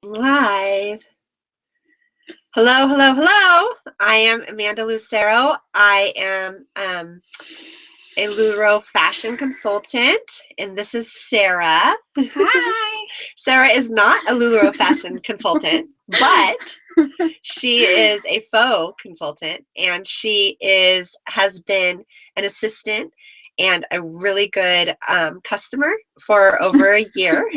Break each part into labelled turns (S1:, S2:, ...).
S1: Live. Hello, hello, hello. I am Amanda Lucero. I am a LuLaRoe fashion consultant, and this is Sarah.
S2: Hi.
S1: Sarah is not a LuLaRoe fashion consultant, but she is a faux consultant, and she has been an assistant and a really good customer for over a year.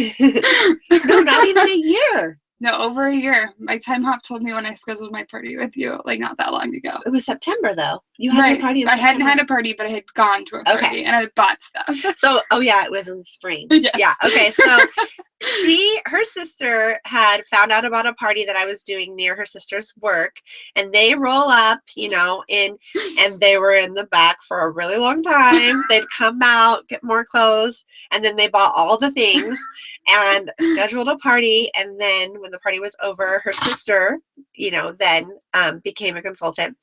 S1: No, not even a year.
S2: No, over a year. My time hop told me when I scheduled my party with you, like not that long ago.
S1: It was September, though. You had your party in
S2: I
S1: September.
S2: hadn't had a party, but I had gone to a party, and I bought stuff.
S1: So, yeah, it was in the spring.
S2: Yes.
S1: Yeah, okay, so her sister had found out about a party that I was doing near her sister's work, and they roll up, and they were in the back for a really long time. They'd come out, get more clothes, and then they bought all the things and scheduled a party, and then when the party was over, her sister, then became a consultant.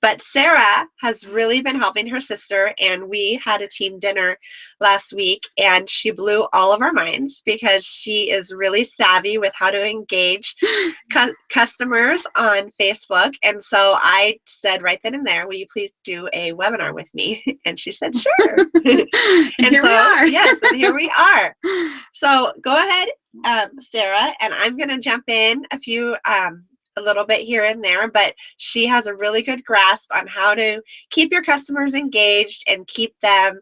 S1: But Sarah has really been helping her sister, and we had a team dinner last week, and she blew all of our minds because she is really savvy with how to engage customers on Facebook. And so I said right then and there, will you please do a webinar with me? And she said, sure.
S2: and here we are.
S1: Yes, and here we are. So go ahead, Sarah, and I'm going to jump in a little bit here and there, but she has a really good grasp on how to keep your customers engaged and keep them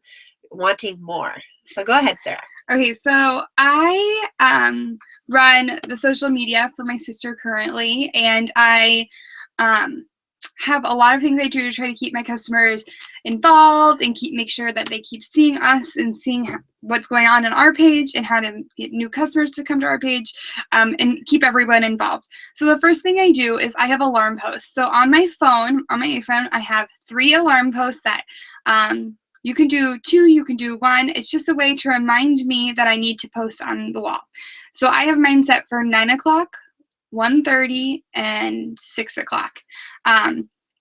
S1: wanting more. So go ahead, Sarah.
S2: Okay, so I run the social media for my sister currently, and I have a lot of things I do to try to keep my customers involved and make sure that they keep seeing us and seeing what's going on our page and how to get new customers to come to our page, and keep everyone involved. So the first thing I do is I have alarm posts. So on my iPhone, I have 3 alarm posts set. You can do 2, you can do 1. It's just a way to remind me that I need to post on the wall. So I have mine set for 9 o'clock, 1:30, and 6 o'clock.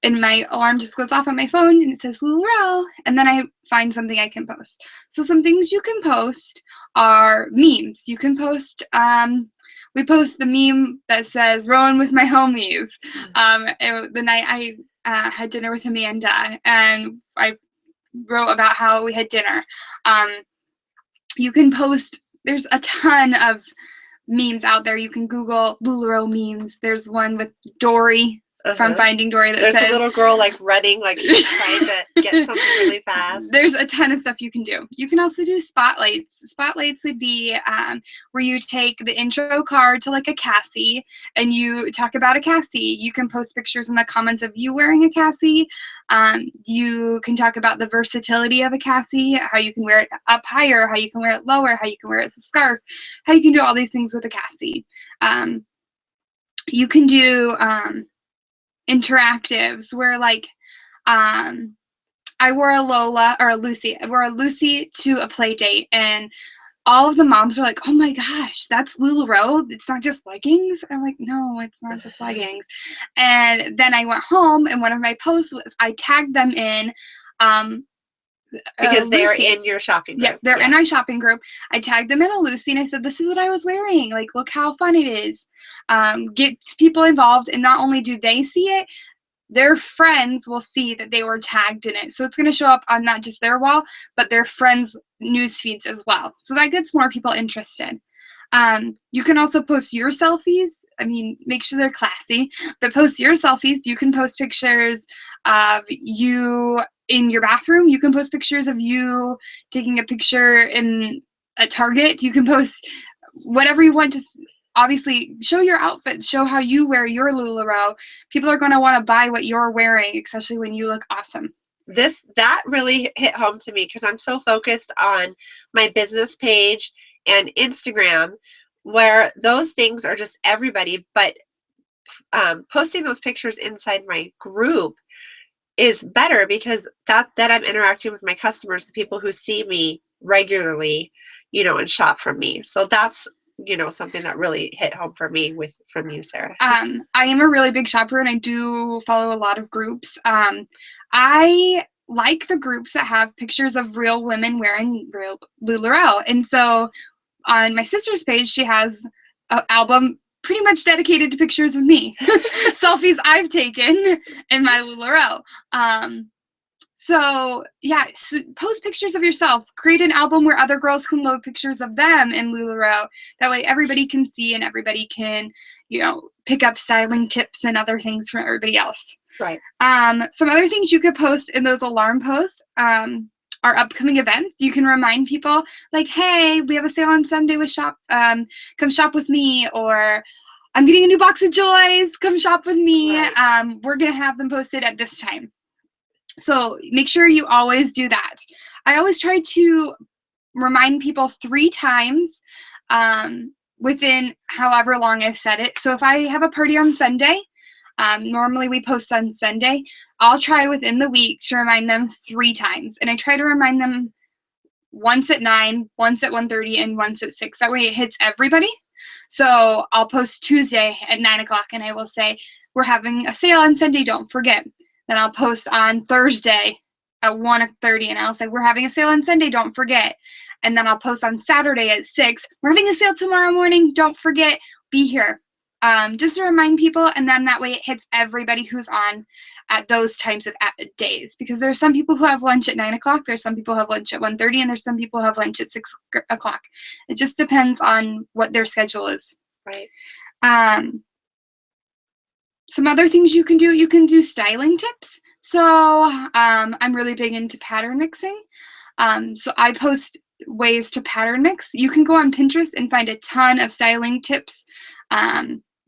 S2: And my alarm just goes off on my phone and it says LuLaRoe, and then I find something I can post. So some things you can post are memes. You can post, we post the meme that says rowing with my homies. The night I had dinner with Amanda, and I wrote about how we had dinner. You can post, there's a ton of memes out there. You can Google LuLaRoe memes. There's one with Dory from Finding Dory that
S1: There's
S2: says,
S1: a little girl running, she's trying to get something really fast.
S2: There's a ton of stuff you can do. You can also do spotlights. Spotlights would be where you take the intro card to a Cassie and you talk about a Cassie. You can post pictures in the comments of you wearing a Cassie. You can talk about the versatility of a Cassie, how you can wear it up higher, how you can wear it lower, how you can wear it as a scarf, how you can do all these things with a Cassie. You can do interactives where I wore a Lola or a Lucy. I wore a Lucy to a play date, and all of the moms were like, oh my gosh, that's LuLaRoe? It's not just leggings? I'm like, no, it's not just leggings. And then I went home, and one of my posts was I tagged them in
S1: because they're in your shopping group.
S2: Yeah, they're in our shopping group. I tagged them in a Lucy, and I said, this is what I was wearing. Look how fun it is. Get people involved, and not only do they see it, their friends will see that they were tagged in it. So it's going to show up on not just their wall, but their friends' news feeds as well. So that gets more people interested. You can also post your selfies. Make sure they're classy, but post your selfies. You can post pictures of you in your bathroom. You can post pictures of you taking a picture in a Target. You can post whatever you want. Just obviously show your outfit, show how you wear your LuLaRoe. People are going to want to buy what you're wearing, especially when you look awesome.
S1: That really hit home to me because I'm so focused on my business page and Instagram, where those things are just everybody, but posting those pictures inside my group is better because that I'm interacting with my customers, the people who see me regularly, and shop from me. So that's, something that really hit home for me from you, Sarah.
S2: I am a really big shopper, and I do follow a lot of groups. I like the groups that have pictures of real women wearing real LuLaRoe. And so on my sister's page, she has an album pretty much dedicated to pictures of me, selfies I've taken in my LuLaRoe. So yeah, post pictures of yourself. Create an album where other girls can load pictures of them in LuLaRoe. That way everybody can see and everybody can, pick up styling tips and other things from everybody else.
S1: Right.
S2: Some other things you could post in those alarm posts are upcoming events. You can remind people like, hey, we have a sale on Sunday with come shop with me, or I'm getting a new box of Joys, come shop with me.
S1: Right.
S2: We're going to have them posted at this time. So make sure you always do that. I always try to remind people 3 times within however long I've said it. So if I have a party on Sunday, normally we post on Sunday, I'll try within the week to remind them 3 times. And I try to remind them once at 9, once at 1:30, and once at 6. That way it hits everybody. So I'll post Tuesday at 9 o'clock and I will say, we're having a sale on Sunday, don't forget. Then I'll post on Thursday at 1:30 and I'll say, we're having a sale on Sunday, don't forget. And then I'll post on Saturday at 6, we're having a sale tomorrow morning, don't forget, be here. Just to remind people, and then that way it hits everybody who's on at those times of days. Because there's some people who have lunch at 9 o'clock, there's some people who have lunch at 1:30, and there's some people who have lunch at 6 o'clock. It just depends on what their schedule is.
S1: Right.
S2: Some other things you can do styling tips. So I'm really big into pattern mixing. So I post ways to pattern mix. You can go on Pinterest and find a ton of styling tips.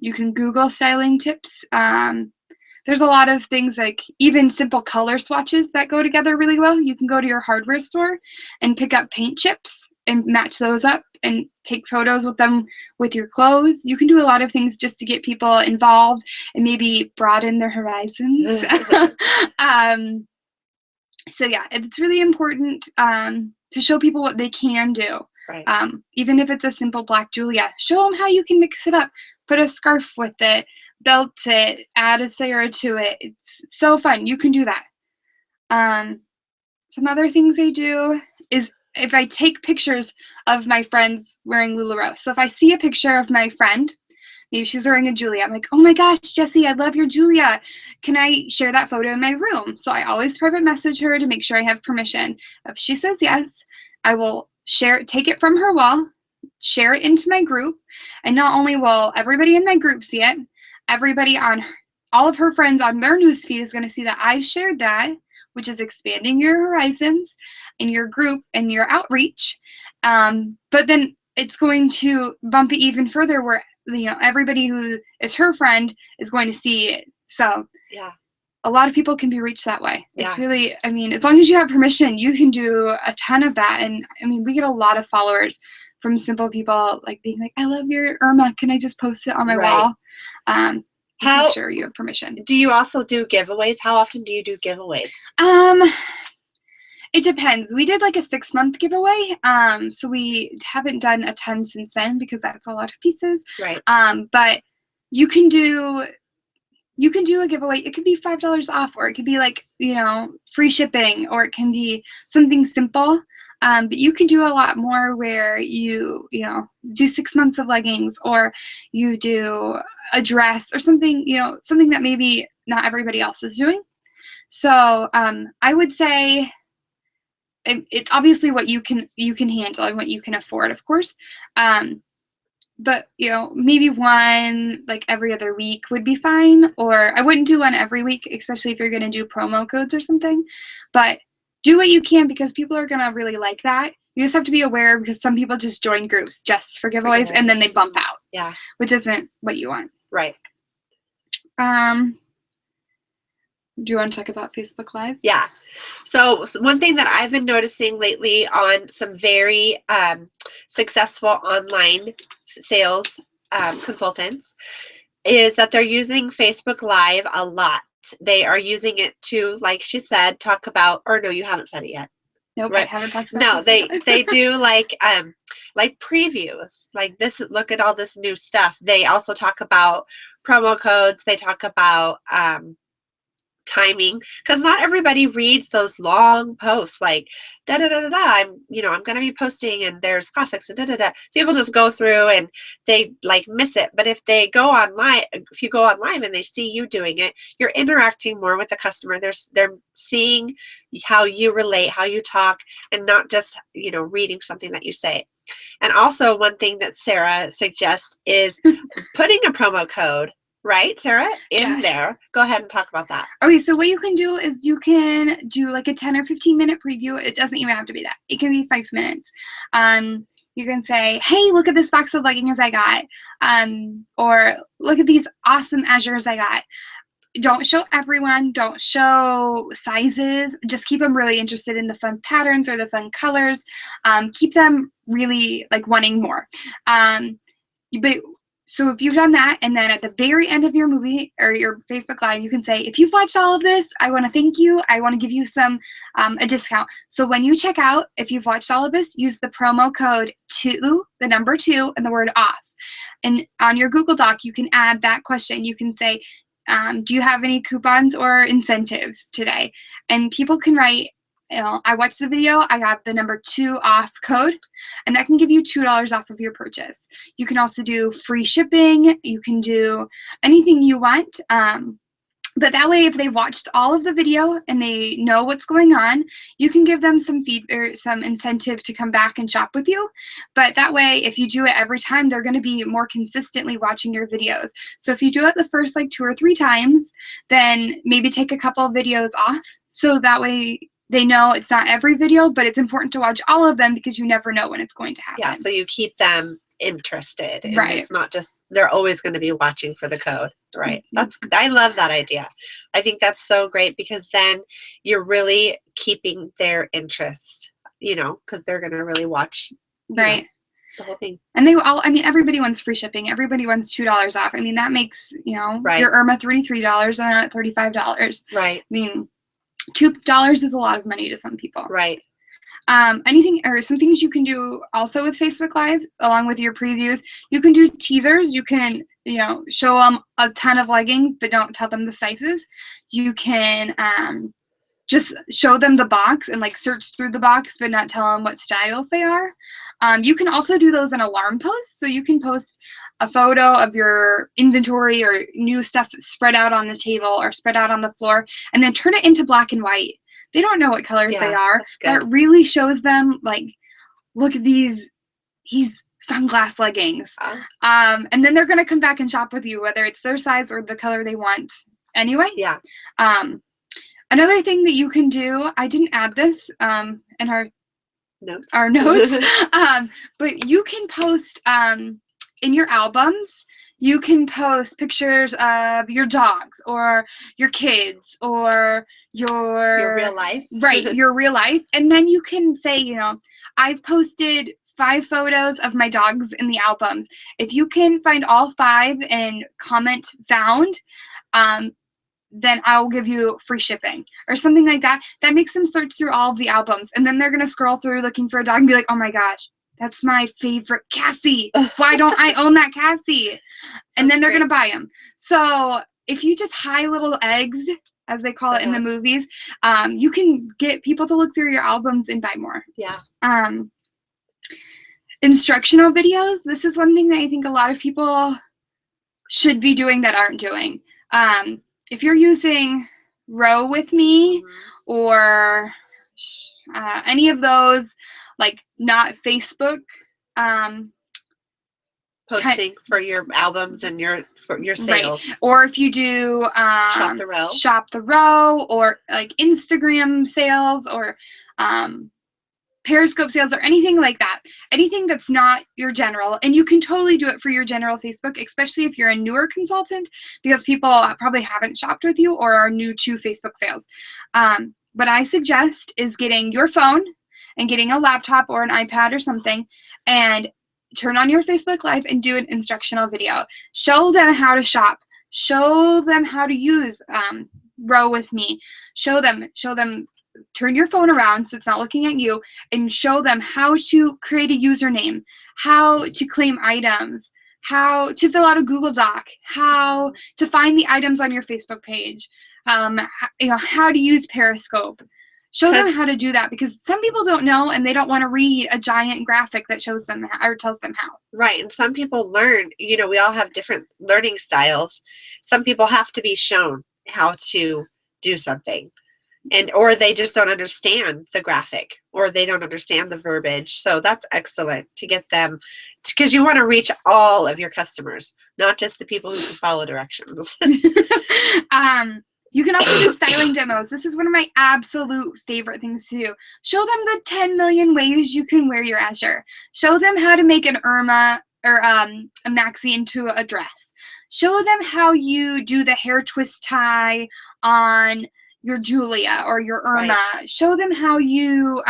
S2: You can Google styling tips. There's a lot of things like even simple color swatches that go together really well. You can go to your hardware store and pick up paint chips and match those up and take photos with them with your clothes. You can do a lot of things just to get people involved and maybe broaden their horizons. So yeah, it's really important to show people what they can do.
S1: Right.
S2: Even if it's a simple black Julia, show them how you can mix it up. Put a scarf with it, belt it, add a Sarah to it. It's so fun. You can do that. Some other things I do is if I take pictures of my friends wearing LuLaRoe. So if I see a picture of my friend, maybe she's wearing a Julia, I'm like, oh my gosh, Jessie, I love your Julia. Can I share that photo in my room? So I always private message her to make sure I have permission. If she says yes, I will take it from her wall, share it into my group, and not only will everybody in my group see it, everybody on all of her friends on their newsfeed is going to see that I've shared that, which is expanding your horizons in your group and your outreach. But then it's going to bump it even further where everybody who is her friend is going to see it. So
S1: yeah,
S2: a lot of people can be reached that way.
S1: Yeah.
S2: It's really, as long as you have permission, you can do a ton of that. And we get a lot of followers from simple people like being like, I love your Irma. Can I just post it on my wall? Just make sure you have permission.
S1: Do you also do giveaways? How often do you do giveaways?
S2: It depends. We did like a 6-month giveaway. So we haven't done a ton since then because that's a lot of pieces.
S1: Right.
S2: But you can do a giveaway. It could be $5 off, or it could be like, free shipping, or it can be something simple. But you can do a lot more where you do 6 months of leggings, or you do a dress or something, something that maybe not everybody else is doing. So I would say it's obviously what you can handle and what you can afford, of course. But maybe one like every other week would be fine, or I wouldn't do one every week, especially if you're going to do promo codes or something. But do what you can, because people are going to really like that. You just have to be aware, because some people just join groups just for giveaways and then they bump out.
S1: Yeah.
S2: Which isn't what you want.
S1: Right.
S2: Do you want to talk about Facebook Live?
S1: Yeah. So one thing that I've been noticing lately on some very successful online sales consultants is that they're using Facebook Live a lot. They are using it to, like she said, talk about, or no, you haven't said it yet.
S2: Nope,
S1: right.
S2: I haven't talked about
S1: No, they do like previews, like this, look at all this new stuff. They also talk about promo codes. They talk about timing, because not everybody reads those long posts like da da da da da. I'm going to be posting and there's classics and da da da. People just go through and they like miss it. But if you go online and they see you doing it, you're interacting more with the customer. They're seeing how you relate, how you talk, and not just reading something that you say. And also, one thing that Sarah suggests is putting a promo code, right, Sarah, in there. Go ahead and talk about that.
S2: Okay, so what you can do is you can do like a 10 or 15-minute preview. It doesn't even have to be that. It can be 5 minutes. You can say, hey, look at this box of leggings I got. Or look at these awesome azures I got. Don't show everyone. Don't show sizes. Just keep them really interested in the fun patterns or the fun colors. Keep them really like wanting more. So if you've done that, and then at the very end of your movie or your Facebook Live, you can say, if you've watched all of this, I want to thank you. I want to give you a discount. So when you check out, if you've watched all of this, use the promo code 2, the number 2, and the word off. And on your Google Doc, you can add that question. You can say, do you have any coupons or incentives today? And people can write, I watched the video, I got the number 2 off code, and that can give you $2 off of your purchase. You can also do free shipping. You can do anything you want. But that way, if they've watched all of the video and they know what's going on, you can give them some some incentive to come back and shop with you. But that way, if you do it every time, they're going to be more consistently watching your videos. So if you do it the first like 2 or 3 times, then maybe take a couple of videos off. So that way they know it's not every video, but it's important to watch all of them because you never know when it's going to happen.
S1: Yeah, so you keep them interested. And
S2: right.
S1: It's not just they're always going to be watching for the code. Right. I love that idea. I think that's so great because then you're really keeping their interest, because they're going to really watch
S2: right.
S1: The whole thing.
S2: And everybody wants free shipping. Everybody wants $2 off. That makes,
S1: right.
S2: your Irma $33 and $35.
S1: Right.
S2: $2 is a lot of money to some people.
S1: Right.
S2: Anything or some things you can do also with Facebook Live along with your previews. You can do teasers. You can, show them a ton of leggings, but don't tell them the sizes. You can just show them the box and like search through the box, but not tell them what styles they are. You can also do those in alarm posts. So you can post a photo of your inventory or new stuff spread out on the table or spread out on the floor, and then turn it into black and white. They don't know what colors they are. That really shows them, like, look at these sunglass leggings. And then they're going to come back and shop with you, whether it's their size or the color they want anyway.
S1: Yeah.
S2: Another thing that you can do, I didn't add this in our
S1: notes,
S2: but you can post in your albums. You can post pictures of your dogs or your kids or your
S1: real life.
S2: Right, your real life. And then you can say, I've posted 5 photos of my dogs in the albums. If you can find all 5 and comment found, then I'll give you free shipping or something like that. That makes them search through all of the albums. And then they're going to scroll through looking for a dog and be like, oh my gosh, that's my favorite Cassie. Why don't I own that Cassie? And then they're going to buy them. So if you just high little eggs, as they call it in the movies, you can get people to look through your albums and buy more.
S1: Yeah.
S2: Instructional videos. This is one thing that I think a lot of people should be doing that aren't doing. If you're using Row with Me or any of those, like not Facebook,
S1: posting for your albums and your sales.
S2: Right. Or if you do Shop the Row or like Instagram sales or Periscope sales or anything like that. Anything that's not your general. And you can totally do it for your general Facebook, especially if you're a newer consultant, because people probably haven't shopped with you or are new to Facebook sales. What I suggest is getting your phone and getting a laptop or an iPad or something and turn on your Facebook Live and do an instructional video. Show them how to shop. Show them how to use Row with Me. Show them, turn your phone around so it's not looking at you, and show them how to create a username, how to claim items, how to fill out a Google Doc, how to find the items on your Facebook page, how to use Periscope. Show them how to do that, because some people don't know and they don't want to read a giant graphic that shows them or tells them how.
S1: Right. And some people learn, we all have different learning styles. Some people have to be shown how to do something, or they just don't understand the graphic, or they don't understand the verbiage. So that's excellent to get them, because you want to reach all of your customers, not just the people who can follow directions.
S2: You can also do styling demos. This is one of my absolute favorite things to do. Show them the 10 million ways you can wear your azure. Show them how to make an Irma or a maxi into a dress. Show them how you do the hair twist tie on your Julia or your Irma. Right. Show them how you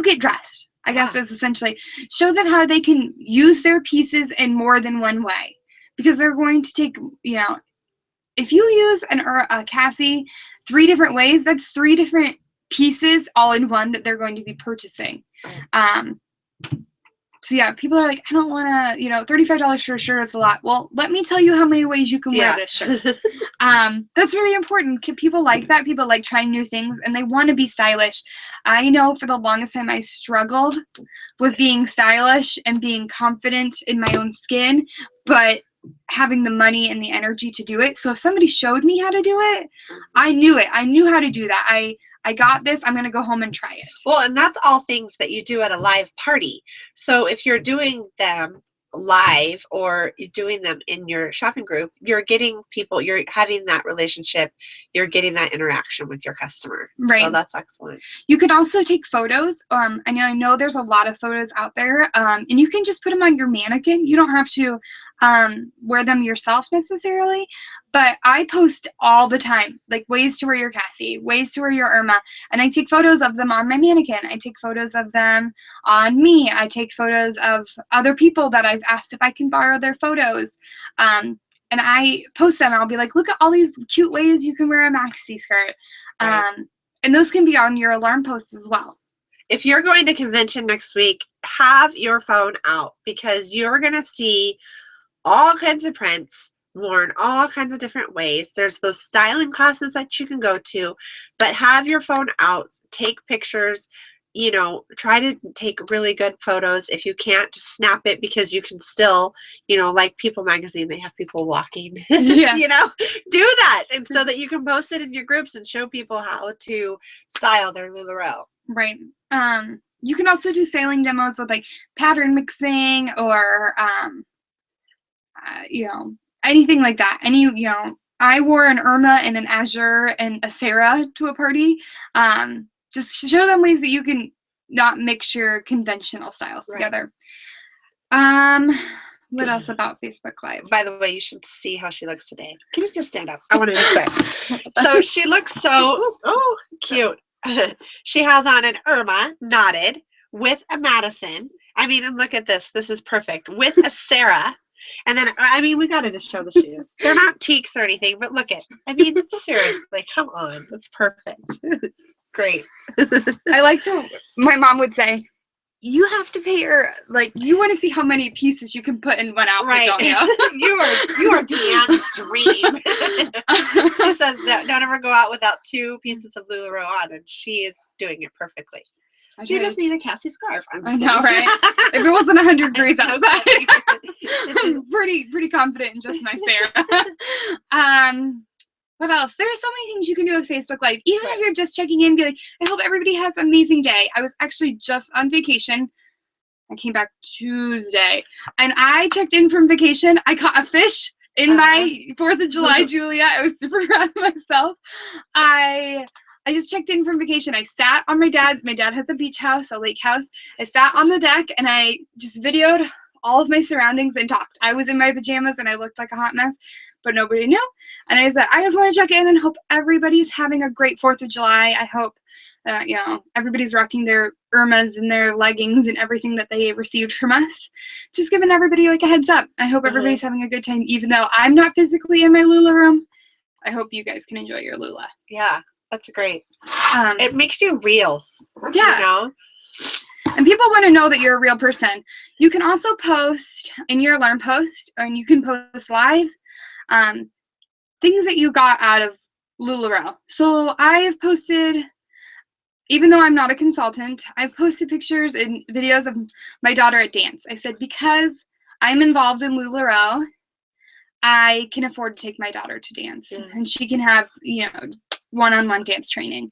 S2: get dressed, I guess is essentially. Show them how they can use their pieces in more than one way, because they're going to take, if you use a Cassie 3 different ways, that's 3 different pieces all in one that they're going to be purchasing. So yeah, people are like, I don't want to, $35 for a shirt is a lot. Well, let me tell you how many ways you can wear this shirt. That's really important. People like that. People like trying new things, and they want to be stylish. I know for the longest time I struggled with being stylish and being confident in my own skin, but having the money and the energy to do it. So if somebody showed me how to do it, I knew it. I knew how to do that. I got this. I'm going to go home and try it.
S1: Well, and that's all things that you do at a live party. So if you're doing them live or you're doing them in your shopping group, you're getting people, you're having that relationship, you're getting that interaction with your customer.
S2: Right.
S1: So that's excellent.
S2: You can also take photos. I know there's a lot of photos out there, and you can just put them on your mannequin. You don't have to wear them yourself necessarily, but I post all the time, like ways to wear your Cassie, ways to wear your Irma, and I take photos of them on my mannequin. I take photos of them on me. I take photos of other people that I've asked if I can borrow their photos. And I post them. I'll be like, look at all these cute ways you can wear a maxi skirt. Right. And those can be on your alarm posts as well.
S1: If you're going to convention next week, have your phone out, because you're going to see all kinds of prints worn all kinds of different ways. There's those styling classes that you can go to, but have your phone out, take pictures, try to take really good photos. If you can't, just snap it, because you can still, like People Magazine, they have people walking,
S2: yeah.
S1: Do that. And so that you can post it in your groups and show people how to style their LuLaRoe.
S2: Right. You can also do styling demos with like pattern mixing or, anything like that. I wore an Irma and an Azure and a Sarah to a party. Just show them ways that you can not mix your conventional styles together. What else about Facebook Live?
S1: By the way, you should see how she looks today. Can you just stand up? I want to say. So she looks so cute. She has on an Irma knotted with a Madison. And look at this. This is perfect. With a Sarah. And then, we got to just show the shoes. They're not teaks or anything, but look at, seriously, come on. That's perfect. Great.
S2: My mom would say, you have to pay her, you want to see how many pieces you can put in one outfit, right. Don't you?
S1: you are Deanne's dream. She says, don't ever go out without 2 pieces of LuLaRoe on, and she is doing it perfectly. You just need a Cassie scarf.
S2: I know, right? If it wasn't 100 degrees outside, I'm pretty confident in just my Sarah. What else? There are so many things you can do with Facebook Live. Even if you're just checking in, be like, I hope everybody has an amazing day. I was actually just on vacation. I came back Tuesday, and I checked in from vacation. I caught a fish in my 4th of July Julia. I was super proud of myself. I just checked in from vacation. I sat on my dad has a beach house, a lake house. I sat on the deck and I just videoed all of my surroundings and talked. I was in my pajamas and I looked like a hot mess, but nobody knew. And I said, I just want to check in and hope everybody's having a great 4th of July. I hope, everybody's rocking their Irmas and their leggings and everything that they received from us. Just giving everybody a heads up. I hope everybody's having a good time, even though I'm not physically in my Lula room. I hope you guys can enjoy your Lula.
S1: Yeah. That's great. It makes you real.
S2: Yeah. And people want to know that you're a real person. You can also post in your alarm post, and you can post live things that you got out of LuLaRoe. So I've posted, even though I'm not a consultant, I've posted pictures and videos of my daughter at dance. I said, because I'm involved in LuLaRoe, I can afford to take my daughter to dance, and she can have, one-on-one dance training.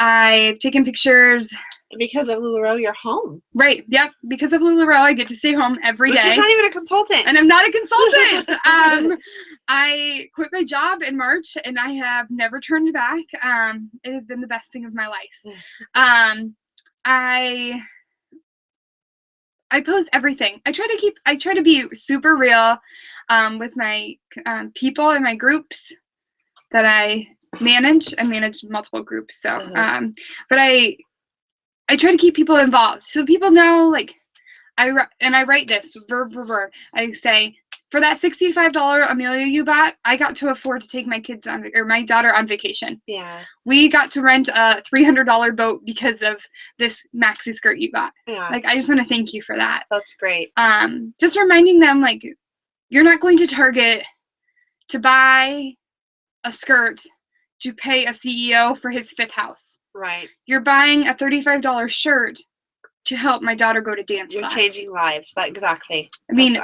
S2: I've taken pictures.
S1: Because of LuLaRoe, you're home.
S2: Right. Yep. Because of LuLaRoe, I get to stay home every day.
S1: She's not even a consultant.
S2: And I'm not a consultant. I quit my job in March, and I have never turned back. It has been the best thing of my life. I post everything. I try to be super real with my people and my groups that I manage. I manage multiple groups, so but I try to keep people involved, so people know, like, I write this verb for verb. I say, for that $65 Amelia you bought, I got to afford to take my my daughter on vacation.
S1: Yeah.
S2: We got to rent a $300 boat because of this maxi skirt you bought.
S1: Yeah.
S2: Like, I just want to thank you for that.
S1: That's great.
S2: Just reminding them, like, you're not going to Target to buy a skirt to pay a CEO for his 5th house.
S1: Right.
S2: You're buying a $35 shirt to help my daughter go to dance class.
S1: You're changing lives. Exactly.
S2: I mean,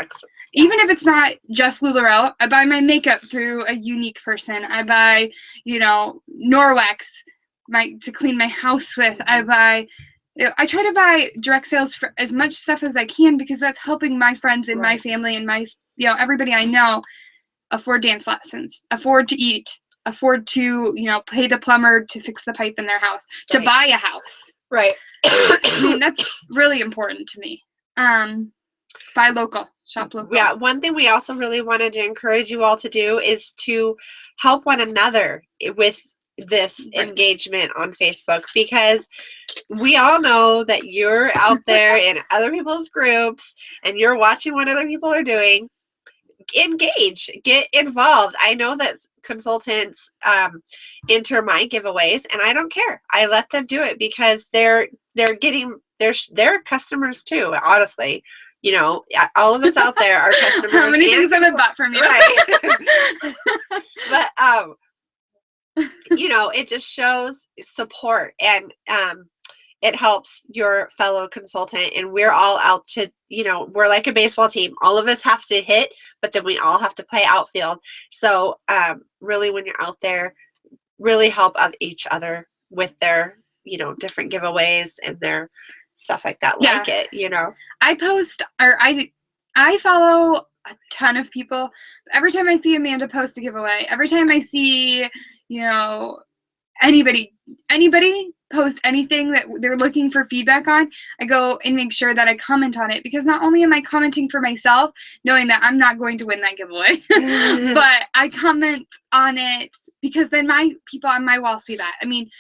S2: even if it's not just LuLaRoe, I buy my makeup through a unique person. I buy, Norwex to clean my house with. I try to buy direct sales for as much stuff as I can, because that's helping my friends and my family and my, everybody I know afford dance lessons, afford to eat, afford to, pay the plumber to fix the pipe in their house, to buy a house.
S1: Right.
S2: I mean, that's really important to me. Buy local, shop local.
S1: Yeah, one thing we also really wanted to encourage you all to do is to help one another with this engagement on Facebook, because we all know that you're out there in other people's groups and you're watching what other people are doing. Engage, get involved. I know that consultants enter my giveaways, and I don't care. I let them do it, because they're getting their customers too, honestly. All of us out there are customers.
S2: How many things have been bought from you?
S1: Right. But it just shows support, and it helps your fellow consultant, and we're all out to, we're like a baseball team. All of us have to hit, but then we all have to play outfield. So really, when you're out there, really help each other with their, different giveaways and their stuff like that. Like it,
S2: I post, or I follow a ton of people. Every time I see Amanda post a giveaway, every time I see, anybody post anything that they're looking for feedback on, I go and make sure that I comment on it, because not only am I commenting for myself, knowing that I'm not going to win that giveaway, but I comment on it because then my people on my wall see that. I mean,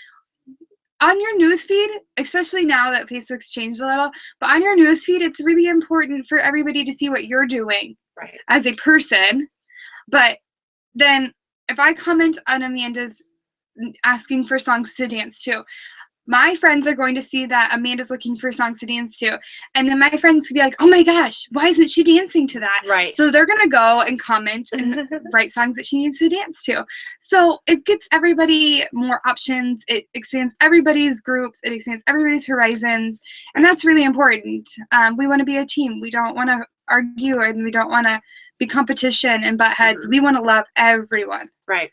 S2: on your newsfeed, especially now that Facebook's changed a little, but on your newsfeed, it's really important for everybody to see what you're doing as a person. But then if I comment on Amanda's asking for songs to dance to, my friends are going to see that Amanda's looking for songs to dance to, and then my friends could be like, oh my gosh, why isn't she dancing to that?
S1: Right.
S2: So they're going to go and comment and write songs that she needs to dance to. So it gets everybody more options. It expands everybody's groups. It expands everybody's horizons, and that's really important. We want to be a team. We don't want to argue, and we don't want to be competition and butt heads. We want to love everyone.
S1: Right.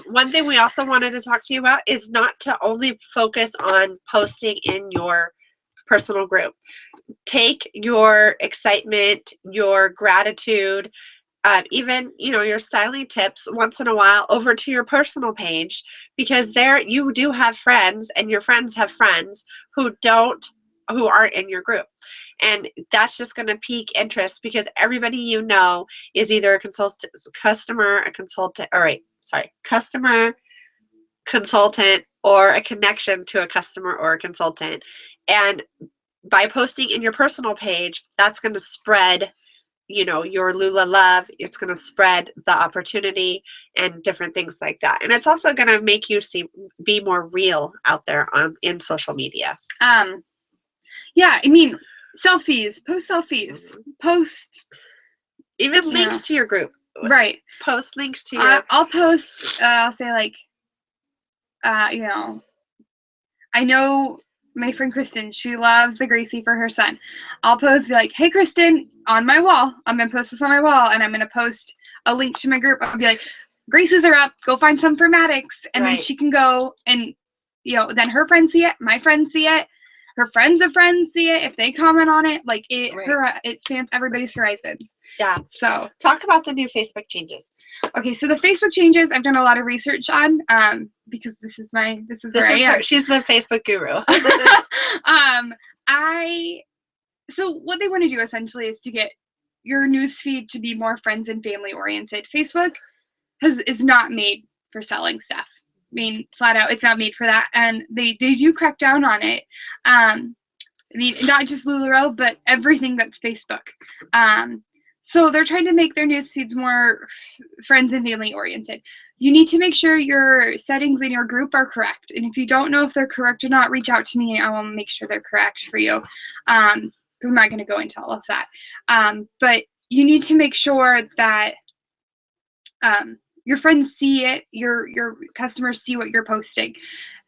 S1: One thing we also wanted to talk to you about is not to only focus on posting in your personal group. Take your excitement, your gratitude, even, your styling tips once in a while over to your personal page, because there you do have friends, and your friends have friends who aren't in your group. And that's just going to pique interest, because everybody is either a customer, consultant, or a connection to a customer or a consultant. And by posting in your personal page, that's going to spread, your Lula love. It's going to spread the opportunity and different things like that. And it's also going to make you be more real out there in social media.
S2: Yeah, I mean, selfies, post,
S1: Even
S2: you know,
S1: links to your group.
S2: right.
S1: Post links to your.
S2: I'll post. I'll say like, you know, I know my friend Kristen. She loves the Gracie for her son. I'll post be like, hey Kristen, on my wall. I'm gonna post this on my wall, and I'm gonna post a link to my group. I'll be like, Gracie's are up. Go find some for Maddox, and then she can go and, you know, then her friends see it, my friends see it, her friends of friends see it. If they comment on it, like it spans everybody's horizons.
S1: Yeah.
S2: So
S1: talk about the new Facebook changes.
S2: Okay, so the Facebook changes I've done a lot of research on, because this is where I am.
S1: She's the Facebook guru.
S2: So what they want to do essentially is to get your newsfeed to be more friends and family oriented. Facebook is not made for selling stuff. I mean, flat out, it's not made for that, and they do crack down on it. I mean, not just LuLaRoe, but everything that's Facebook. So they're trying to make their news feeds more friends and family oriented. You need to make sure your settings in your group are correct. And if you don't know if they're correct or not, reach out to me. I will make sure they're correct for you. Because I'm not going to go into all of that. But you need to make sure that your friends see it, your customers see what you're posting.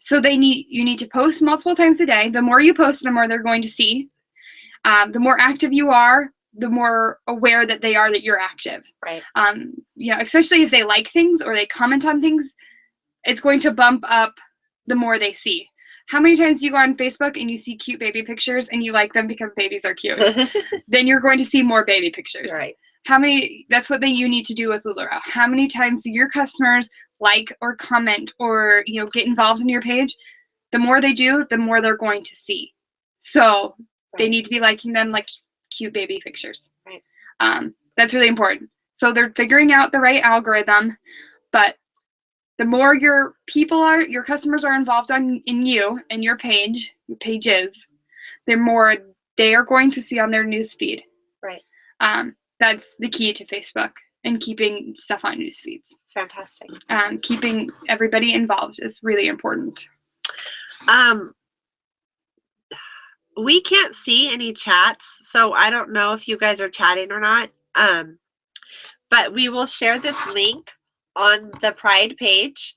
S2: So you need to post multiple times a day. The more you post, the more they're going to see. The more active you are, the more aware that they are that you're active.
S1: Right.
S2: You know, especially if they like things or they comment on things, it's going to bump up the more they see. How many times do you go on Facebook and you see cute baby pictures and you like them because babies are cute? Then you're going to see more baby pictures.
S1: Right.
S2: That's what you need to do with LuLaRoe. How many times do your customers like or comment or, you know, get involved in your page? The more they do, the more they're going to see. So they need to be liking them like cute baby pictures.
S1: Right.
S2: That's really important. So they're figuring out the right algorithm, but the more your customers are involved in you and your pages, the more they are going to see on their news feed.
S1: Right.
S2: That's the key to Facebook and keeping stuff on news feeds.
S1: Fantastic.
S2: Keeping everybody involved is really important.
S1: We can't see any chats, so I don't know if you guys are chatting or not. But we will share this link on the Pride page,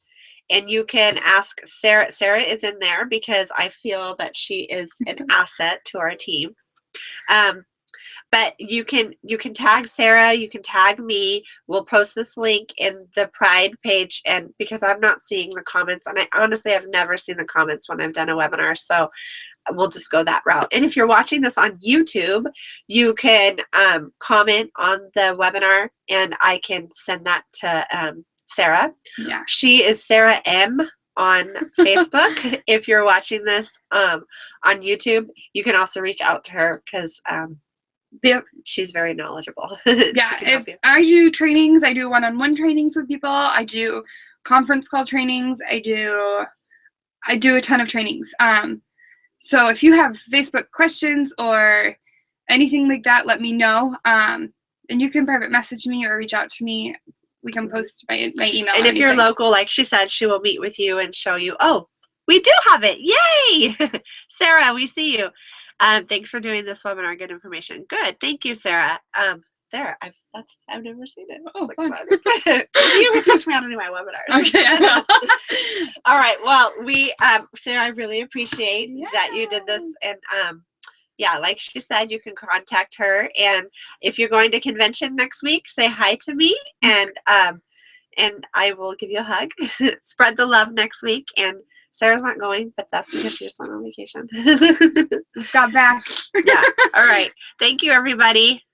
S1: and you can ask Sarah. Sarah is in there because I feel that she is an asset to our team. But you can tag Sarah, you can tag me. We'll post this link in the Pride page, and because I'm not seeing the comments, and I honestly have never seen the comments when I've done a webinar, so we'll just go that route. And if you're watching this on YouTube, you can comment on the webinar, and I can send that to Sarah.
S2: Yeah.
S1: She is Sarah M on Facebook. If you're watching this on YouTube, you can also reach out to her because she's very knowledgeable.
S2: Yeah, if I do trainings, I do one-on-one trainings with people. I do conference call trainings. I do a ton of trainings. So if you have Facebook questions or anything like that, let me know. And you can private message me or reach out to me. We can post my email.
S1: And if you're local, like she said, she will meet with you and show you, oh, we do have it. Yay! Sarah, we see you. Thanks for doing this webinar. Good information. Good. Thank you, Sarah. There, I've never seen it.
S2: Oh, fun.
S1: You can teach me how to do my webinars.
S2: Okay, I will.
S1: All right. Well, Sarah, I really appreciate that you did this, and yeah, like she said, you can contact her, and if you're going to convention next week, say hi to me, and I will give you a hug. Spread the love next week, and Sarah's not going, but that's because she just went on vacation.
S2: Just got back.
S1: Yeah. All right. Thank you, everybody.